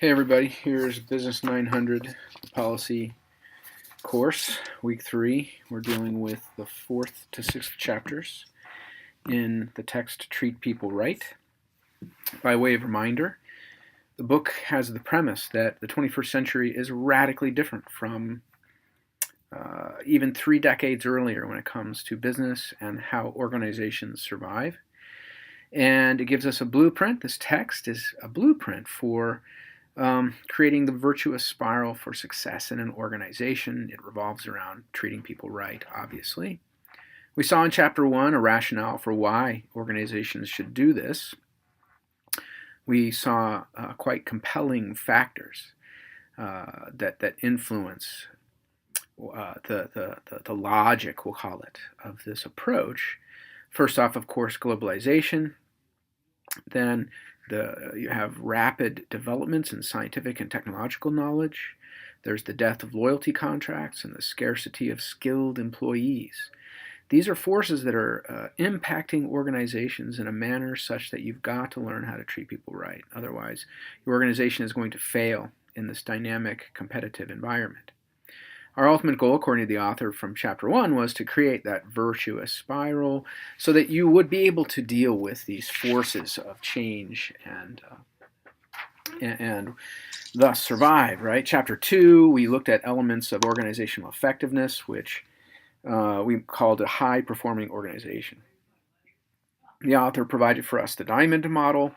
Hey everybody, here's Business 900 policy course, week 3. We're dealing with the 4th to 6th chapters in the text Treat People Right. By way of reminder, the book has the premise that the 21st century is radically different from even 3 decades earlier when it comes to business and how organizations survive. And it gives us a blueprint. This text is a blueprint for creating the virtuous spiral for success in an organization. It revolves around treating people right, obviously. We saw in Chapter 1 a rationale for why organizations should do this. We saw quite compelling factors that influence the logic, we'll call it, of this approach. First off, of course, globalization. Then you have rapid developments in scientific and technological knowledge. There's the death of loyalty contracts and the scarcity of skilled employees. These are forces that are impacting organizations in a manner such that you've got to learn how to treat people right. Otherwise, your organization is going to fail in this dynamic, competitive environment. Our ultimate goal, according to the author from Chapter 1, was to create that virtuous spiral so that you would be able to deal with these forces of change and thus survive, right? Chapter 2, we looked at elements of organizational effectiveness, which we called a high-performing organization. The author provided for us the diamond model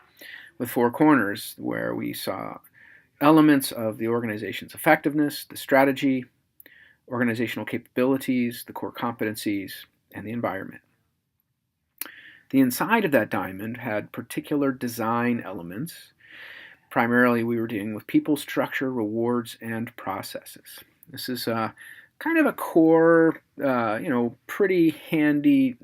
with 4 corners, where we saw elements of the organization's effectiveness, the strategy, organizational capabilities, the core competencies, and the environment. The inside of that diamond had particular design elements. Primarily, we were dealing with people, structure, rewards, and processes. This is kind of a core, pretty handy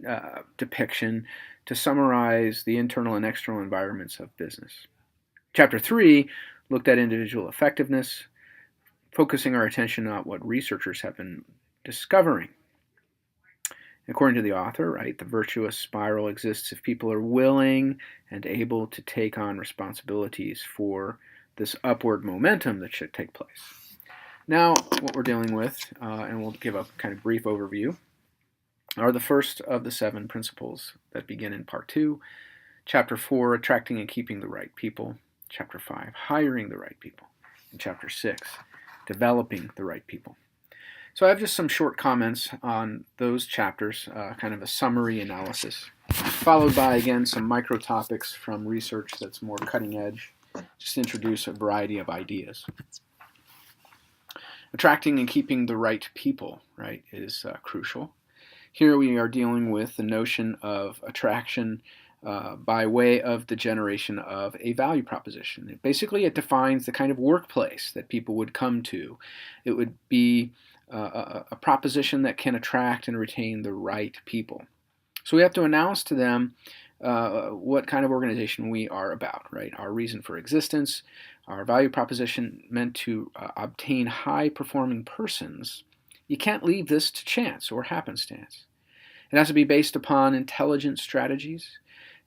depiction to summarize the internal and external environments of business. Chapter 3 looked at individual effectiveness, focusing our attention on what researchers have been discovering. According to the author, right, the virtuous spiral exists if people are willing and able to take on responsibilities for this upward momentum that should take place. Now, what we're dealing with, and we'll give a kind of brief overview, are the first of the 7 principles that begin in Part 2. Chapter 4, attracting and keeping the right people. Chapter 5, hiring the right people. And Chapter 6, developing the right people. So I have just some short comments on those chapters, kind of a summary analysis, followed by, again, some micro topics from research that's more cutting edge, just to introduce a variety of ideas. Attracting and keeping the right people, right, is crucial. Here we are dealing with the notion of attraction by way of the generation of a value proposition. Basically, it defines the kind of workplace that people would come to. It would be a proposition that can attract and retain the right people. So we have to announce to them what kind of organization we are about, right? Our reason for existence, our value proposition meant to obtain high-performing persons. You can't leave this to chance or happenstance. It has to be based upon intelligent strategies.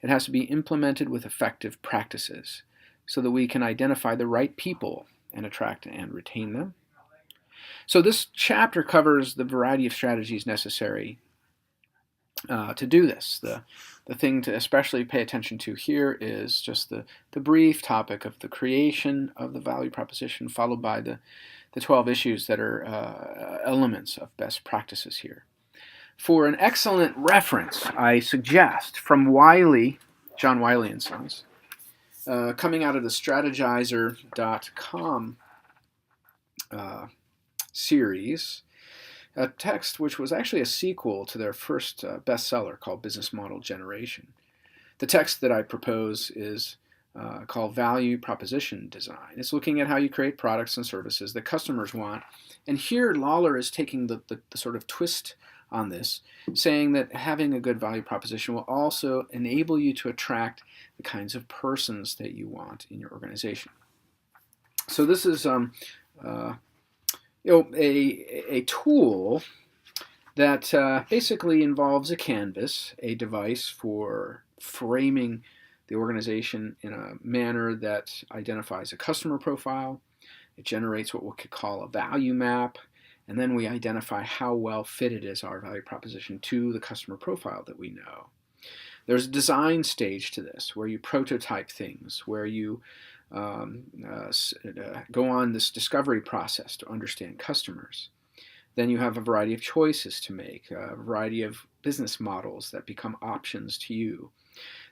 It has to be implemented with effective practices so that we can identify the right people and attract and retain them. So this chapter covers the variety of strategies necessary to do this. The thing to especially pay attention to here is just the brief topic of the creation of the value proposition, followed by the 12 issues that are elements of best practices here. For an excellent reference, I suggest from John Wiley and Sons, coming out of the strategizer.com series, a text which was actually a sequel to their first bestseller called Business Model Generation. The text that I propose is called Value Proposition Design. It's looking at how you create products and services that customers want. And here Lawler is taking the sort of twist on this, saying that having a good value proposition will also enable you to attract the kinds of persons that you want in your organization. So this is a tool that basically involves a canvas, a device for framing the organization in a manner that identifies a customer profile. It generates what we could call a value map, and then we identify how well fitted is our value proposition to the customer profile that we know. There's a design stage to this where you prototype things, where you go on this discovery process to understand customers. Then you have a variety of choices to make, a variety of business models that become options to you.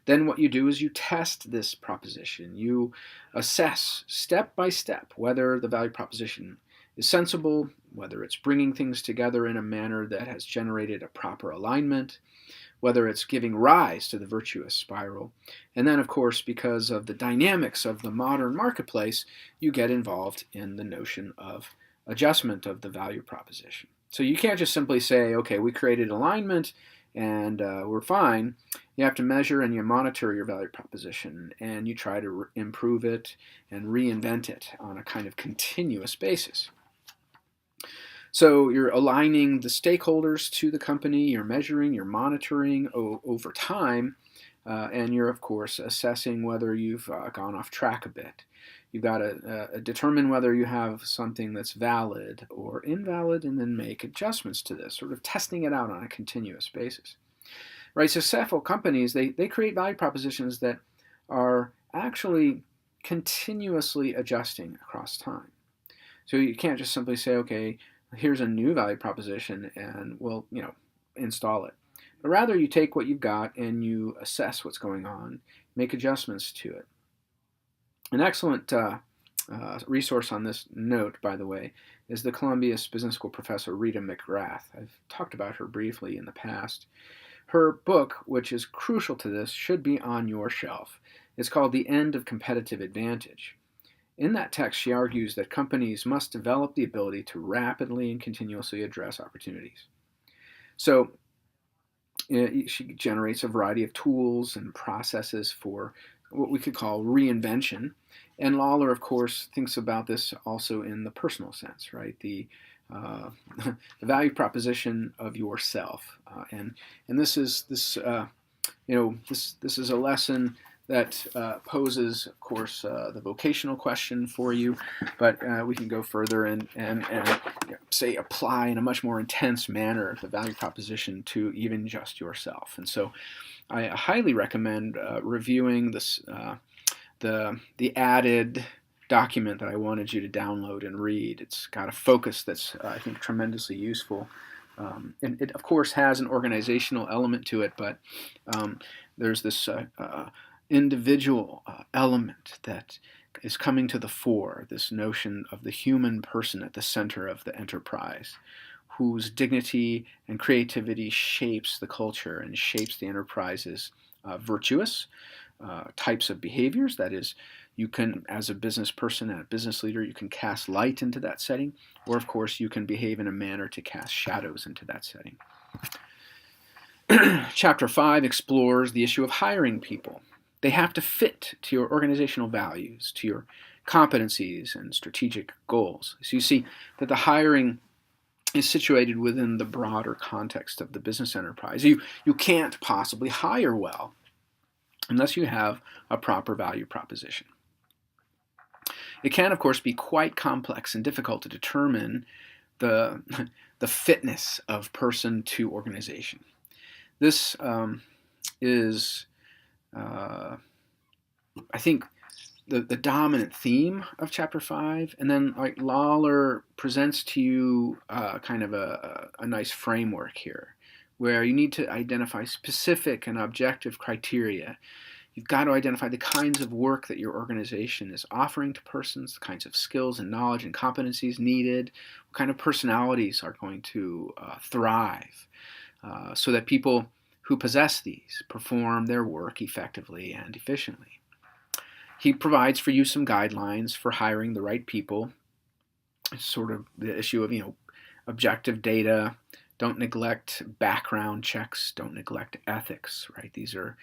Then what you do is you test this proposition. You assess step by step whether the value proposition is sensible, whether it's bringing things together in a manner that has generated a proper alignment, whether it's giving rise to the virtuous spiral. And then, of course, because of the dynamics of the modern marketplace, you get involved in the notion of adjustment of the value proposition. So you can't just simply say, okay, we created alignment and we're fine. You have to measure and you monitor your value proposition, and you try to improve it and reinvent it on a kind of continuous basis. So you're aligning the stakeholders to the company, you're measuring, you're monitoring over time, and you're, of course, assessing whether you've gone off track a bit. You've got to determine whether you have something that's valid or invalid, and then make adjustments to this, sort of testing it out on a continuous basis. Right? Successful companies, they create value propositions that are actually continuously adjusting across time. So you can't just simply say, okay, here's a new value proposition and we'll, install it. But rather you take what you've got and you assess what's going on, make adjustments to it. An excellent resource on this note, by the way, is the Columbia Business School professor Rita McGrath. I've talked about her briefly in the past. Her book, which is crucial to this, should be on your shelf. It's called The End of Competitive Advantage. In that text, she argues that companies must develop the ability to rapidly and continuously address opportunities. So she generates a variety of tools and processes for what we could call reinvention. And Lawler, of course, thinks about this also in the personal sense, right? The value proposition of yourself, and this is this is a lesson that poses, of course, the vocational question for you, but we can go further and say apply in a much more intense manner the value proposition to even just yourself. And so I highly recommend reviewing this the added document that I wanted you to download and read. It's got a focus that's, I think, tremendously useful. And it, of course, has an organizational element to it, but there's this individual element that is coming to the fore, this notion of the human person at the center of the enterprise, whose dignity and creativity shapes the culture and shapes the enterprise's virtuous types of behaviors. That is, you can, as a business person and a business leader, you can cast light into that setting, or of course you can behave in a manner to cast shadows into that setting. Chapter 5 explores the issue of hiring people. They have to fit to your organizational values, to your competencies and strategic goals. So you see that the hiring is situated within the broader context of the business enterprise. You can't possibly hire well unless you have a proper value proposition. It can, of course, be quite complex and difficult to determine the fitness of person to organization. This is, I think, the dominant theme of Chapter 5. And then Lawler presents to you kind of a nice framework here, where you need to identify specific and objective criteria. You've got to identify the kinds of work that your organization is offering to persons, the kinds of skills and knowledge and competencies needed, what kind of personalities are going to thrive, so that people who possess these perform their work effectively and efficiently. He provides for you some guidelines for hiring the right people. It's sort of the issue of, objective data. Don't neglect background checks. Don't neglect ethics, right? These are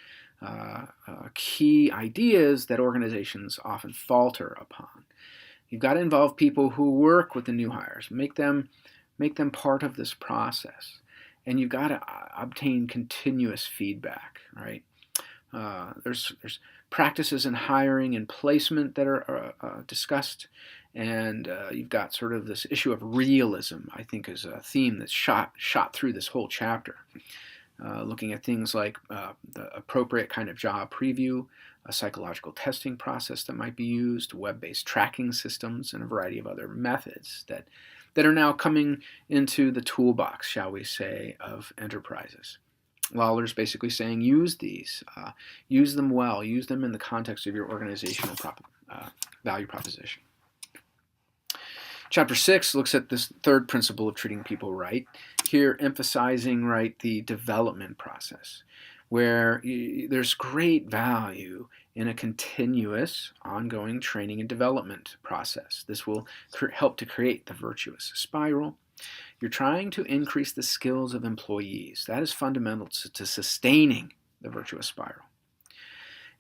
key ideas that organizations often falter upon. You've got to involve people who work with the new hires. Make them part of this process. And you've got to obtain continuous feedback, right? There's practices in hiring and placement that are discussed. And you've got sort of this issue of realism, I think, is a theme that's shot through this whole chapter. Looking at things like the appropriate kind of job preview, a psychological testing process that might be used, web-based tracking systems, and a variety of other methods that are now coming into the toolbox, shall we say, of enterprises. Lawler's basically saying use these, use them well, use them in the context of your organizational value proposition. Chapter 6 looks at this third principle of treating people right, here emphasizing the development process, where there's great value in a continuous, ongoing training and development process. This will help to create the virtuous spiral. You're trying to increase the skills of employees. That is fundamental to sustaining the virtuous spiral.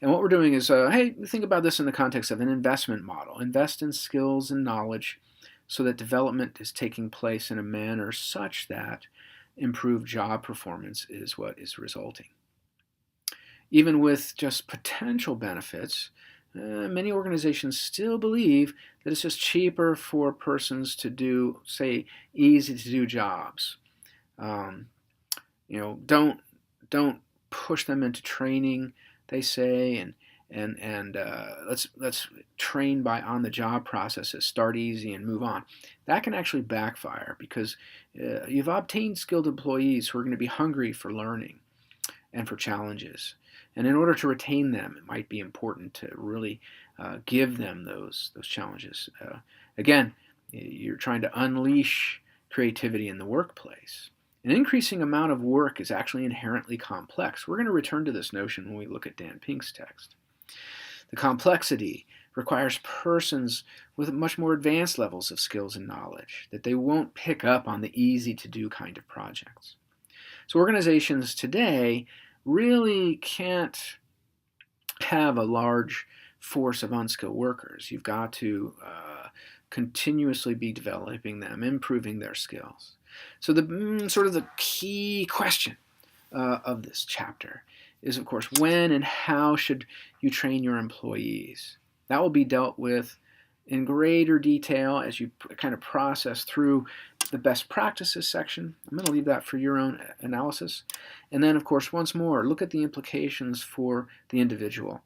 And what we're doing is, hey, think about this in the context of an investment model. Invest in skills and knowledge so that development is taking place in a manner such that improved job performance is what is resulting. Even with just potential benefits, many organizations still believe that it's just cheaper for persons to do, say, easy-to-do jobs. Don't push them into training, they say, and let's train by on-the-job processes, start easy and move on. That can actually backfire because you've obtained skilled employees who are going to be hungry for learning and for challenges. And in order to retain them, it might be important to really give them those challenges. Again, you're trying to unleash creativity in the workplace. An increasing amount of work is actually inherently complex. We're going to return to this notion when we look at Dan Pink's text. The complexity requires persons with much more advanced levels of skills and knowledge that they won't pick up on the easy-to-do kind of projects. So organizations today really can't have a large force of unskilled workers. You've got to continuously be developing them, improving their skills. So the sort of the key question of this chapter is, of course, when and how should you train your employees? That will be dealt with in greater detail as you kind of process through the best practices section. I'm going to leave that for your own analysis. And then, of course, once more, look at the implications for the individual,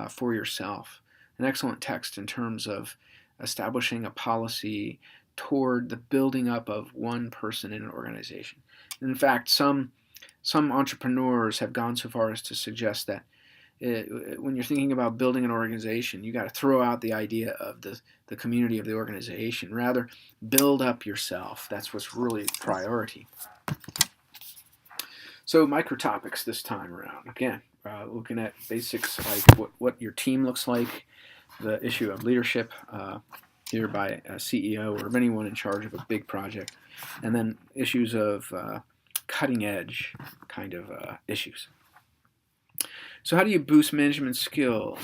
for yourself. An excellent text in terms of establishing a policy toward the building up of one person in an organization. In fact, some entrepreneurs have gone so far as to suggest that when you're thinking about building an organization, you got to throw out the idea of the community of the organization. Rather, build up yourself. That's what's really priority. So microtopics this time around. Again, looking at basics like what your team looks like, the issue of leadership here by a CEO or of anyone in charge of a big project, and then issues of cutting edge kind of issues. So how do you boost management skills?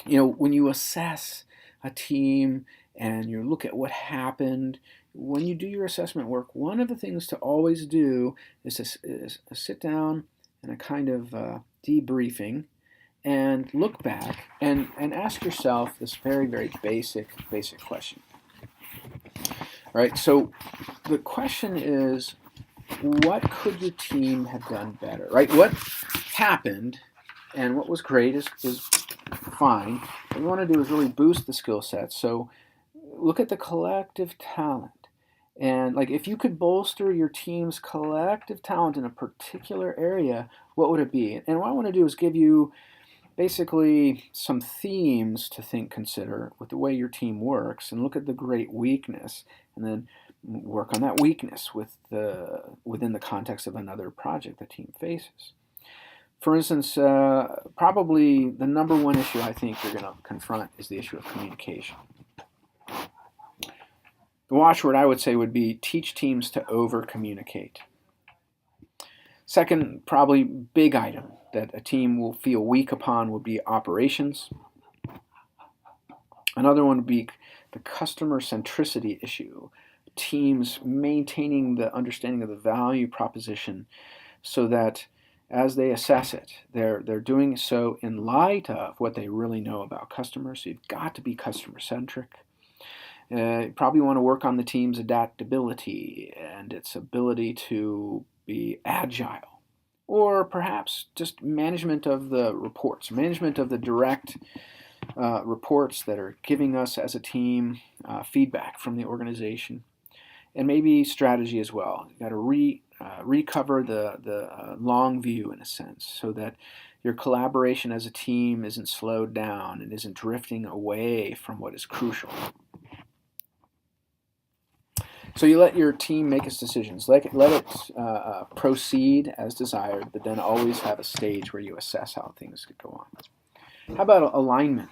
When you assess a team and you look at what happened, when you do your assessment work, one of the things to always do is to sit down and a kind of debriefing and look back and ask yourself this very, very basic question. All right, so the question is, what could your team have done better, right? What happened and what was great is fine. What we want to do is really boost the skill set. So look at the collective talent. And if you could bolster your team's collective talent in a particular area, what would it be? And what I want to do is give you basically some themes to consider with the way your team works, and look at the great weakness, and then work on that weakness within the context of another project the team faces. For instance, probably the number one issue I think you're going to confront is the issue of communication. The watchword I would say would be teach teams to over-communicate. Second, probably big item that a team will feel weak upon would be operations. Another one would be the customer centricity issue. Teams maintaining the understanding of the value proposition so that as they assess it. They're doing so in light of what they really know about customers. So you've got to be customer-centric. You probably want to work on the team's adaptability and its ability to be agile, or perhaps just management of the reports, management of the direct reports that are giving us as a team feedback from the organization, and maybe strategy as well. You've got to recover the long view in a sense, so that your collaboration as a team isn't slowed down and isn't drifting away from what is crucial. So you let your team make its decisions. Let it proceed as desired, but then always have a stage where you assess how things could go on. How about alignment?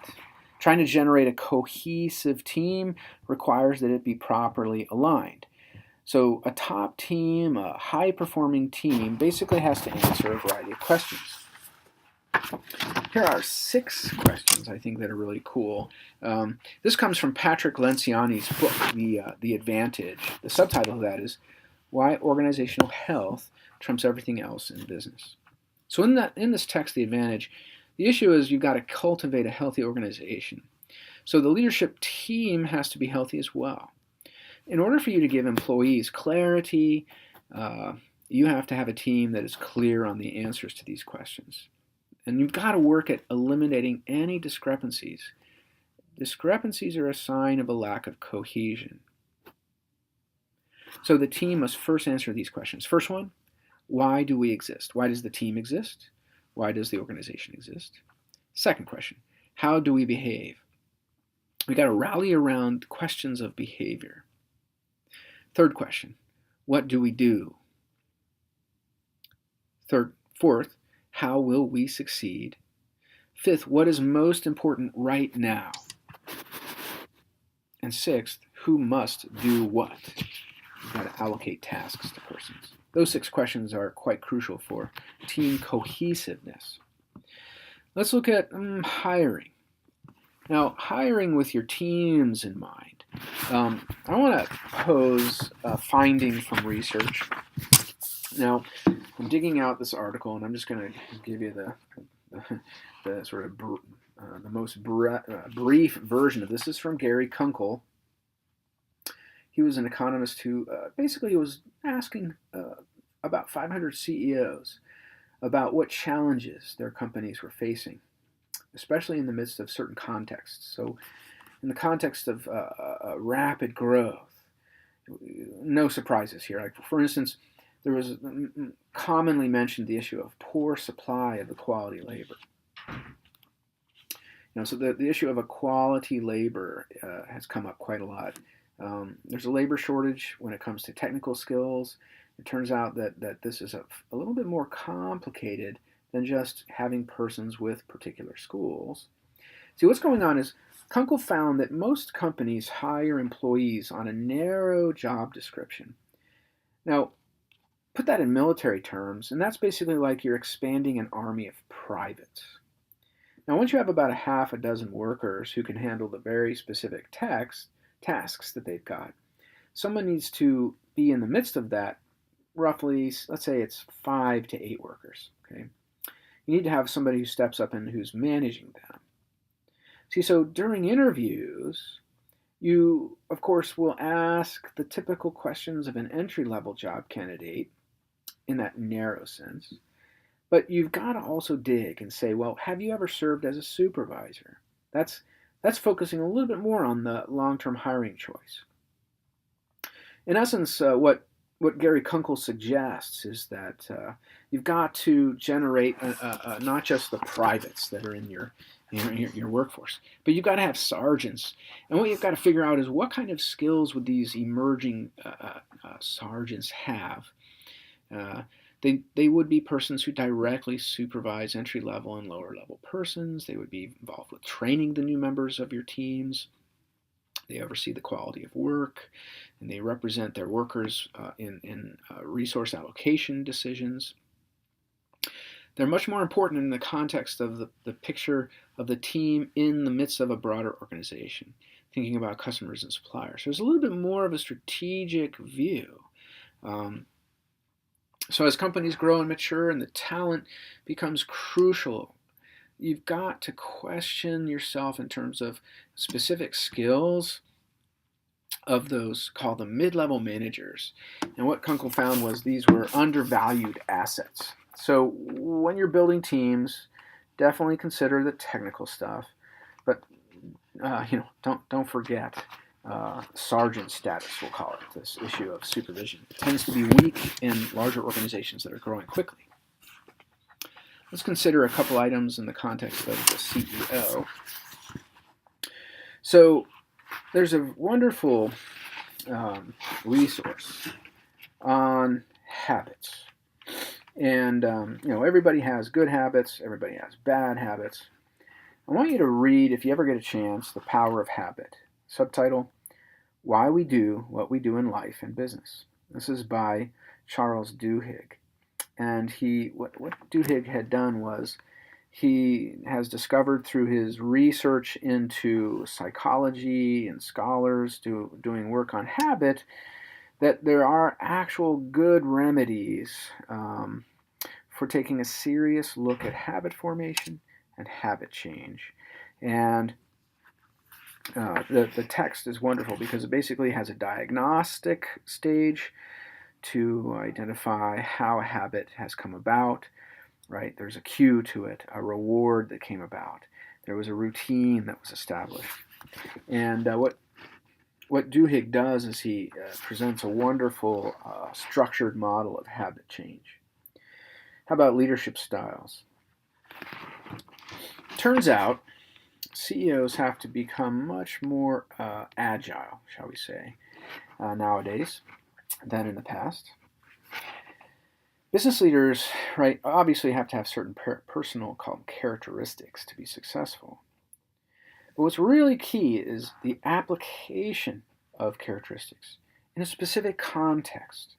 Trying to generate a cohesive team requires that it be properly aligned. So a top team, a high-performing team, basically has to answer a variety of questions. Here are 6 questions I think that are really cool. This comes from Patrick Lenciani's book, The Advantage. The subtitle of that is Why Organizational Health Trumps Everything Else in Business. So in this text, The Advantage, the issue is you've got to cultivate a healthy organization. So the leadership team has to be healthy as well. In order for you to give employees clarity, you have to have a team that is clear on the answers to these questions. And you've got to work at eliminating any discrepancies. Discrepancies are a sign of a lack of cohesion. So the team must first answer these questions. First one, why do we exist? Why does the team exist? Why does the organization exist? Second question, how do we behave? We've got to rally around questions of behavior. Third question, what do we do? Fourth, how will we succeed? Fifth, what is most important right now? And sixth, who must do what? You've got to allocate tasks to persons. Those 6 questions are quite crucial for team cohesiveness. Let's look at hiring. Now, hiring with your teams in mind. I want to pose a finding from research. Now, I'm digging out this article, and I'm just going to give you the sort of the most brief version of this. This is from Gary Kunkel. He was an economist who basically was asking about 500 CEOs about what challenges their companies were facing, especially in the midst of certain contexts. So in the context of rapid growth, no surprises here. Like, for instance, there was commonly mentioned the issue of poor supply of the quality labor. So the issue of a quality labor has come up quite a lot. There's a labor shortage when it comes to technical skills. It turns out that this is a little bit more complicated than just having persons with particular schools. See, what's going on is Kunkel found that most companies hire employees on a narrow job description. Now, put that in military terms, and that's basically like you're expanding an army of privates. Now, once you have about a half a dozen workers who can handle the very specific tasks that they've got, someone needs to be in the midst of that, roughly, let's say it's 5 to 8 workers. Okay, you need to have somebody who steps up and who's managing them. See, so during interviews, you, of course, will ask the typical questions of an entry-level job candidate in that narrow sense. But you've got to also dig and say, well, have you ever served as a supervisor? That's focusing a little bit more on the long-term hiring choice. In essence, what Gary Kunkel suggests is that you've got to generate not just the privates that are in your workforce, but you've got to have sergeants. And what you've got to figure out is what kind of skills would these emerging sergeants have? They would be persons who directly supervise entry-level and lower-level persons. They would be involved with training the new members of your teams. They oversee the quality of work, and they represent their workers in resource allocation decisions. They're much more important in the context of the picture of the team in the midst of a broader organization, thinking about customers and suppliers. There's a little bit more of a strategic view. So as companies grow and mature and the talent becomes crucial, you've got to question yourself in terms of specific skills of those called the mid-level managers. And what Kunkel found was these were undervalued assets. So when you're building teams, definitely consider the technical stuff, but don't forget sergeant status, we'll call it, this issue of supervision. It tends to be weak in larger organizations that are growing quickly. Let's consider a couple items in the context of the CEO. So there's a wonderful resource on habits. And, everybody has good habits, everybody has bad habits. I want you to read, if you ever get a chance, The Power of Habit. Subtitle, Why We Do What We Do in Life and Business. This is by Charles Duhigg. And what Duhigg had done was he has discovered through his research into psychology and scholars doing work on habit that there are actual good remedies for taking a serious look at habit formation and habit change. And the text is wonderful because it basically has a diagnostic stage to identify how a habit has come about, right? There's a cue to it, a reward that came about. There was a routine that was established. And what Duhigg does is he presents a wonderful structured model of habit change. How about leadership styles? Turns out CEOs have to become much more agile, shall we say, nowadays than in the past. Business leaders, right, obviously have to have certain personal characteristics to be successful. But what's really key is the application of characteristics in a specific context.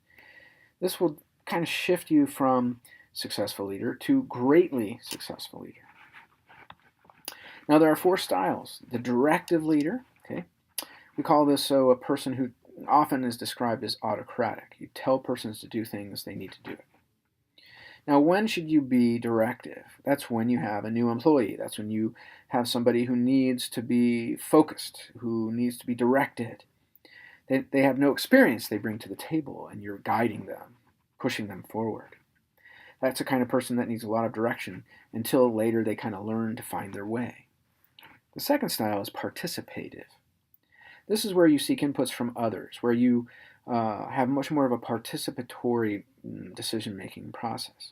This will kind of shift you from successful leader to greatly successful leader. Now there are 4 styles. The directive leader, okay, we call this a person who often is described as autocratic. You tell persons to do things, they need to do it. Now, when should you be directive? That's when you have a new employee. That's when you have somebody who needs to be focused, who needs to be directed. They have no experience they bring to the table, and you're guiding them, pushing them forward. That's the kind of person that needs a lot of direction until later they kind of learn to find their way. The second style is participative. This is where you seek inputs from others, where you have much more of a participatory decision-making process.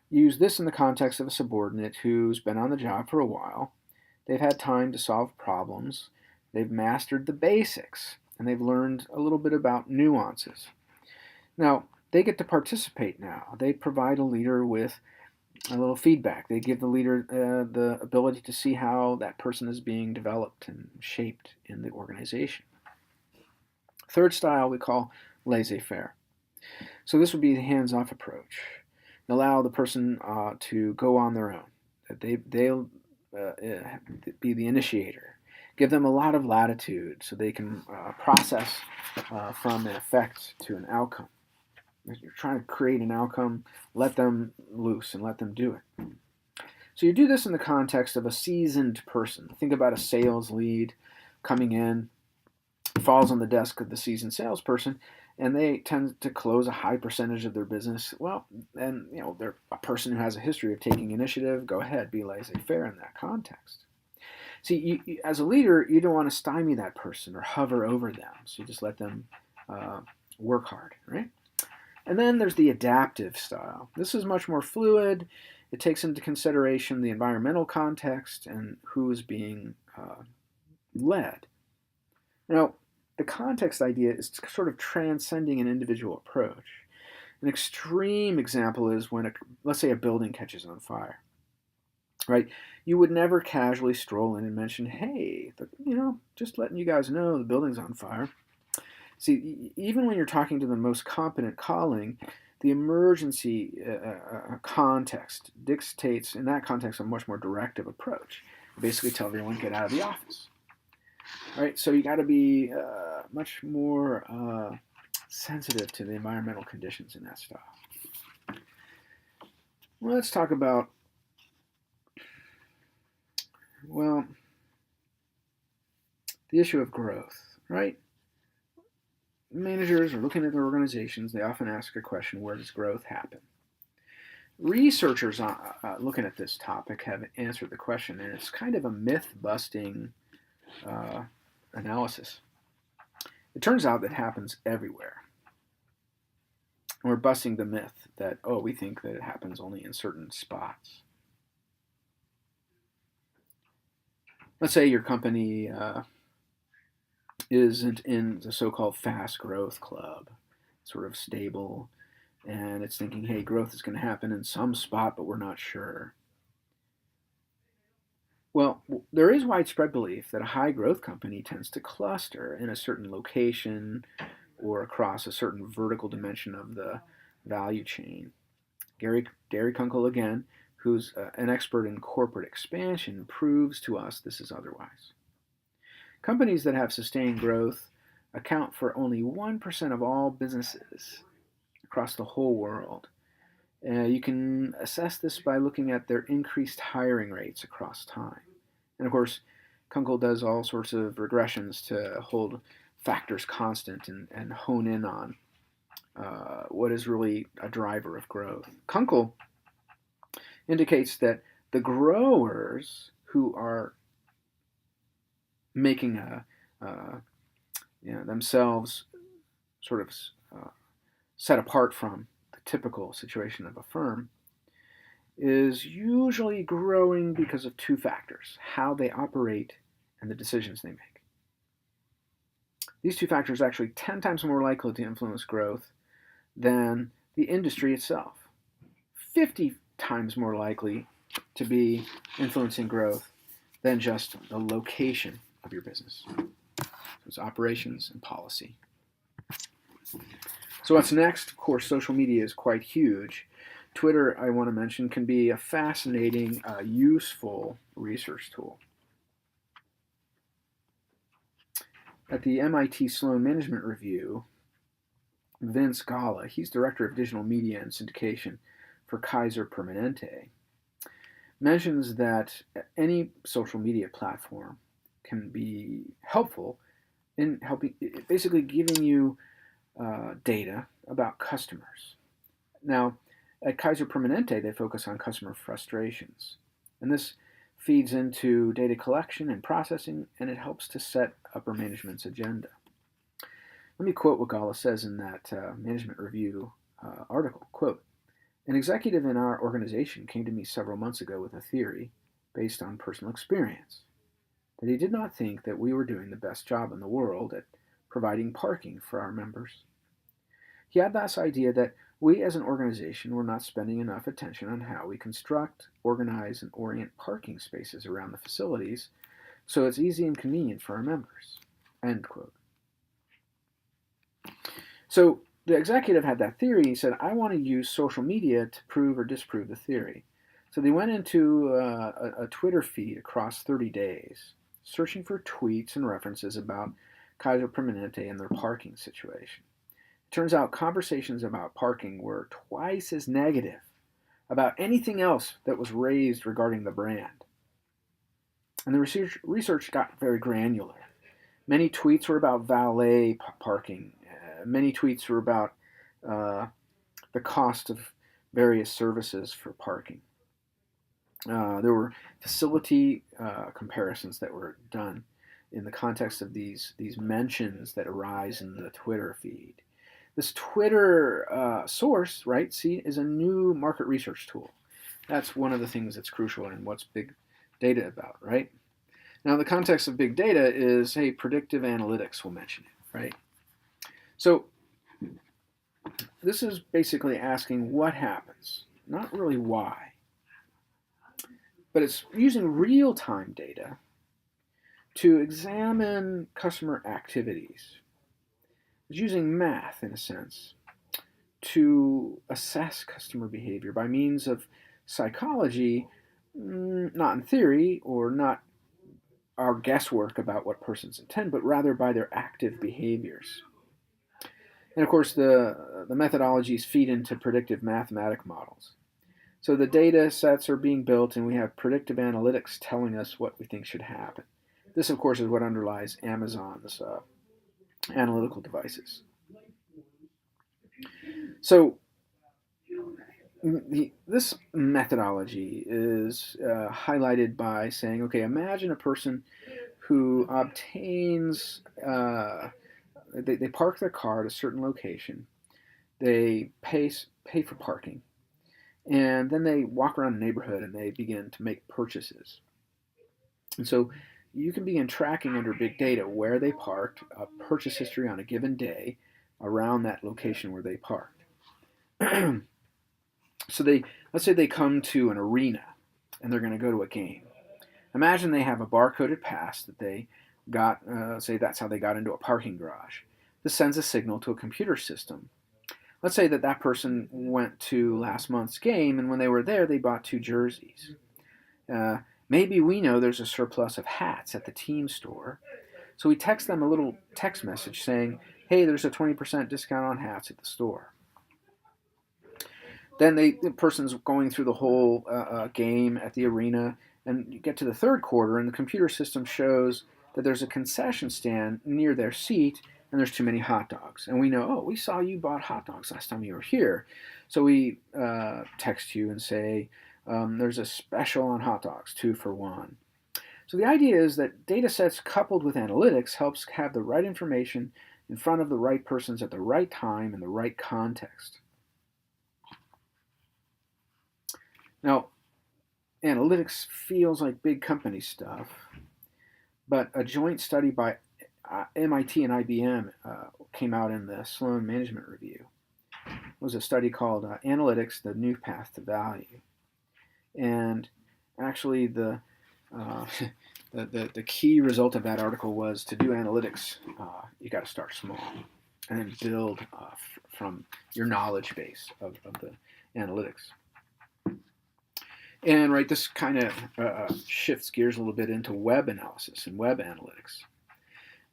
Use this in the context of a subordinate who's been on the job for a while. They've had time to solve problems. They've mastered the basics, and they've learned a little bit about nuances. Now, they get to participate now. They provide a leader with a little feedback. They give the leader the ability to see how that person is being developed and shaped in the organization. Third style we call laissez-faire. So this would be the hands-off approach. Allow the person to go on their own. They'll be the initiator. Give them a lot of latitude so they can process from an effect to an outcome. If you're trying to create an outcome, let them loose and let them do it. So you do this in the context of a seasoned person. Think about a sales lead coming in, falls on the desk of the seasoned salesperson, and they tend to close a high percentage of their business. Well, and they're a person who has a history of taking initiative. Go ahead, be laissez-faire in that context. See, you, as a leader, you don't want to stymie that person or hover over them. So you just let them work hard, right? And then there's the adaptive style. This is much more fluid. It takes into consideration the environmental context and who is being led. Now, the context idea is sort of transcending an individual approach. An extreme example is when, let's say, a building catches on fire, right? You would never casually stroll in and mention, hey, just letting you guys know the building's on fire. See, even when you're talking to the most competent colleague, the emergency context dictates, in that context, a much more directive approach. You basically tell everyone, get out of the office. Right? So you got to be much more sensitive to the environmental conditions in that style. Let's talk about, well, the issue of growth, right? Managers are looking at their organizations. They often ask a question, where does growth happen? Researchers looking at this topic have answered the question, and it's kind of a myth-busting uh, analysis. It turns out that it happens everywhere. And we're busting the myth that, oh, we think that it happens only in certain spots. Let's say your company isn't in the so-called fast growth club, sort of stable, and it's thinking, hey, growth is going to happen in some spot, but we're not sure. Well, there is widespread belief that a high growth company tends to cluster in a certain location or across a certain vertical dimension of the value chain. Gary Kunkel, again, who's an expert in corporate expansion, proves to us this is otherwise. Companies that have sustained growth account for only 1% of all businesses across the whole world. You can assess this by looking at their increased hiring rates across time. And of course, Kunkel does all sorts of regressions to hold factors constant and hone in on what is really a driver of growth. Kunkel indicates that the growers who are making themselves sort of set apart from the typical situation of a firm is usually growing because of two factors: how they operate and the decisions they make. These two factors are actually 10 times more likely to influence growth than the industry itself, 50 times more likely to be influencing growth than just the location of your business. So it's operations and policy. So what's next? Of course, social media is quite huge. Twitter, I want to mention, can be a fascinating, useful research tool. At the MIT Sloan Management Review, Vince Gala, he's director of digital media and syndication for Kaiser Permanente, mentions that any social media platform can be helpful in helping, basically giving you data about customers. Now, at Kaiser Permanente, they focus on customer frustrations, and this feeds into data collection and processing, and it helps to set upper management's agenda. Let me quote what Gala says in that management review article. Quote, "An executive in our organization came to me several months ago with a theory based on personal experience that he did not think that we were doing the best job in the world at providing parking for our members. He had this idea that we as an organization were not spending enough attention on how we construct, organize, and orient parking spaces around the facilities so it's easy and convenient for our members." End quote. So the executive had that theory. He said, I want to use social media to prove or disprove the theory. So they went into a Twitter feed across 30 days, searching for tweets and references about Kaiser Permanente and their parking situation. It turns out conversations about parking were twice as negative about anything else that was raised regarding the brand. And the research got very granular. Many tweets were about valet parking. Many tweets were about the cost of various services for parking. There were facility comparisons that were done in the context of these mentions that arise in the Twitter feed. This Twitter source, right, see, is a new market research tool. That's one of the things that's crucial in what's big data about, right? Now, the context of big data is, hey, predictive analytics will mention it, right? So this is basically asking what happens, not really why. But it's using real-time data to examine customer activities. It's using math, in a sense, to assess customer behavior by means of psychology, not in theory or not our guesswork about what persons intend, but rather by their active behaviors. And of course, the methodologies feed into predictive mathematic models. So the data sets are being built, and we have predictive analytics telling us what we think should happen. This, of course, is what underlies Amazon's analytical devices. So this methodology is highlighted by saying, okay, imagine a person who obtains, they park their car at a certain location, they pay for parking, and then they walk around the neighborhood and they begin to make purchases. And so you can begin tracking under big data where they parked, purchase history on a given day around that location where they parked. So let's say they come to an arena and they're going to go to a game. Imagine they have a barcoded pass that they got, say that's how they got into a parking garage. This sends a signal to a computer system. Let's say that person went to last month's game, and when they were there, they bought 2 jerseys. Maybe we know there's a surplus of hats at the team store, so we text them a little text message saying, hey, there's a 20% discount on hats at the store. Then the person's going through the whole game at the arena, and you get to the third quarter, and the computer system shows that there's a concession stand near their seat, and there's too many hot dogs. And we know, oh, we saw you bought hot dogs last time you were here. So we text you and say, there's a special on hot dogs, 2 for 1. So the idea is that data sets coupled with analytics helps have the right information in front of the right persons at the right time in the right context. Now, analytics feels like big company stuff, but a joint study by MIT and IBM came out in the Sloan Management Review. It was a study called Analytics, the New Path to Value. And actually the key result of that article was to do analytics, you got to start small and then build from your knowledge base of the analytics. And right, this kind of shifts gears a little bit into web analysis and web analytics.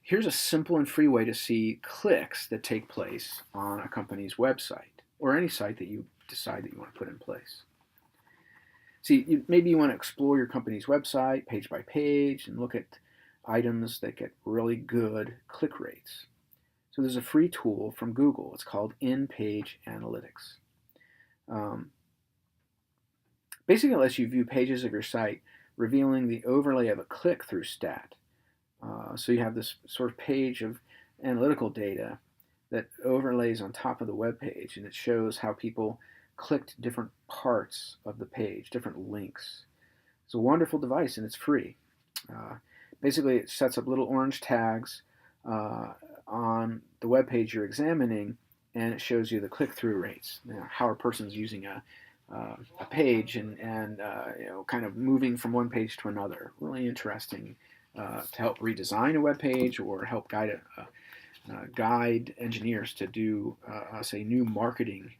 Here's a simple and free way to see clicks that take place on a company's website or any site that you decide that you want to put in place. See, maybe you want to explore your company's website page by page and look at items that get really good click rates. So there's a free tool from Google. It's called In-Page Analytics. Basically, it lets you view pages of your site revealing the overlay of a click-through stat. So you have this sort of page of analytical data that overlays on top of the web page, and it shows how people clicked different parts of the page, different links. It's a wonderful device, and it's free. Basically, it sets up little orange tags on the web page you're examining, and it shows you the click-through rates. How a person's using a page and kind of moving from one page to another. Really interesting to help redesign a web page or help guide engineers to do, say, new marketing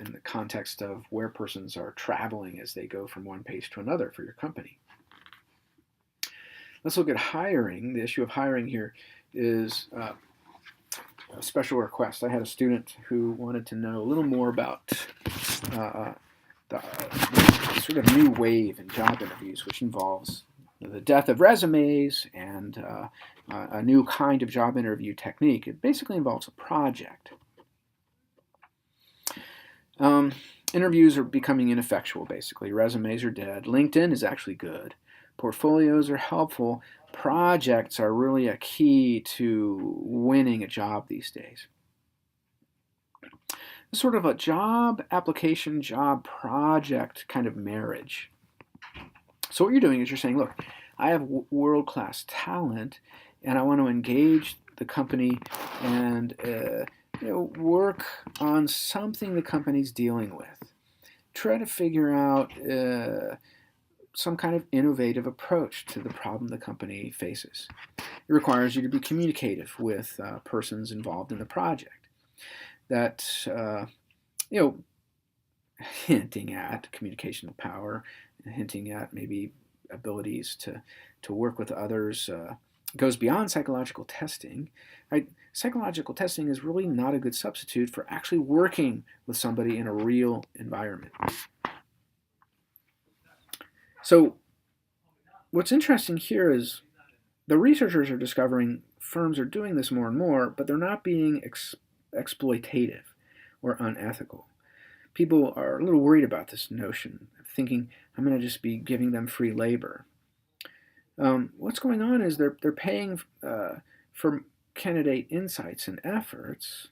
in the context of where persons are traveling as they go from one page to another for your company. Let's look at hiring. The issue of hiring here is a special request. I had a student who wanted to know a little more about the sort of new wave in job interviews, which involves the death of resumes and a new kind of job interview technique. It basically involves a project. Interviews are becoming ineffectual, basically. Resumes are dead. LinkedIn is actually good. Portfolios are helpful. Projects are really a key to winning a job these days. It's sort of a job application, job project kind of marriage. So what you're doing is you're saying, look, I have world-class talent, and I want to engage the company and work on something the company's dealing with. Try to figure out some kind of innovative approach to the problem the company faces. It requires you to be communicative with persons involved in the project. That, hinting at communicational power, hinting at maybe abilities to work with others, goes beyond psychological testing. Right? Psychological testing is really not a good substitute for actually working with somebody in a real environment. So what's interesting here is the researchers are discovering firms are doing this more and more, but they're not being exploitative or unethical. People are a little worried about this notion, thinking I'm going to just be giving them free labor. What's going on is they're paying for candidate insights and efforts.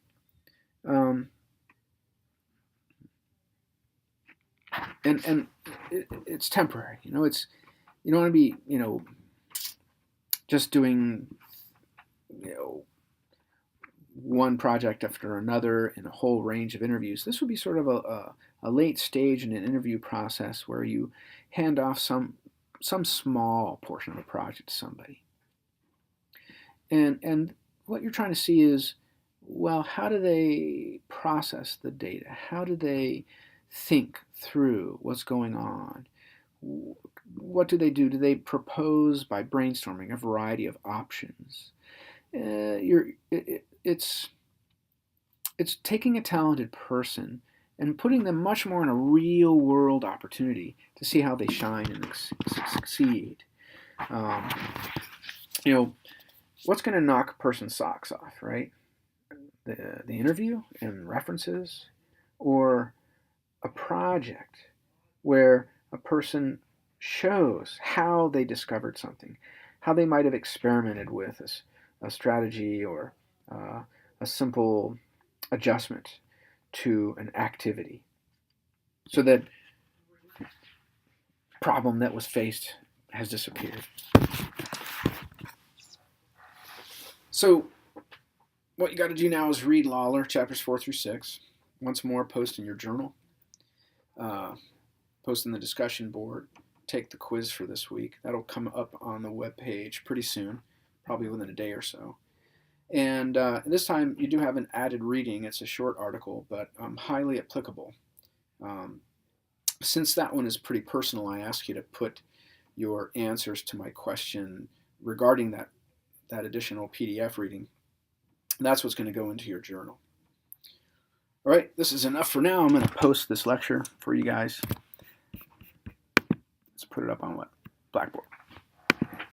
And it's temporary. You don't want to be just doing one project after another in a whole range of interviews. This would be sort of a late stage in an interview process where you hand off some small portion of the project to somebody. And what you're trying to see is, well, how do they process the data? How do they think through what's going on? What do they do? Do they propose by brainstorming a variety of options? It's taking a talented person and putting them much more in a real world opportunity to see how they shine and succeed. What's going to knock a person's socks off, right? The interview and references, or a project where a person shows how they discovered something, how they might have experimented with a strategy or a simple adjustment to an activity, so that problem that was faced has disappeared. So what you got to do now is read Lawler, chapters 4 through 6. Once more, post in your journal. Post in the discussion board. Take the quiz for this week. That'll come up on the webpage pretty soon, probably within a day or so. And this time you do have an added reading. It's a short article, but highly applicable. Since that one is pretty personal, I ask you to put your answers to my question regarding that additional PDF reading. That's what's going to go into your journal. All right, this is enough for now. I'm going to post this lecture for you guys. Let's put it up on Blackboard.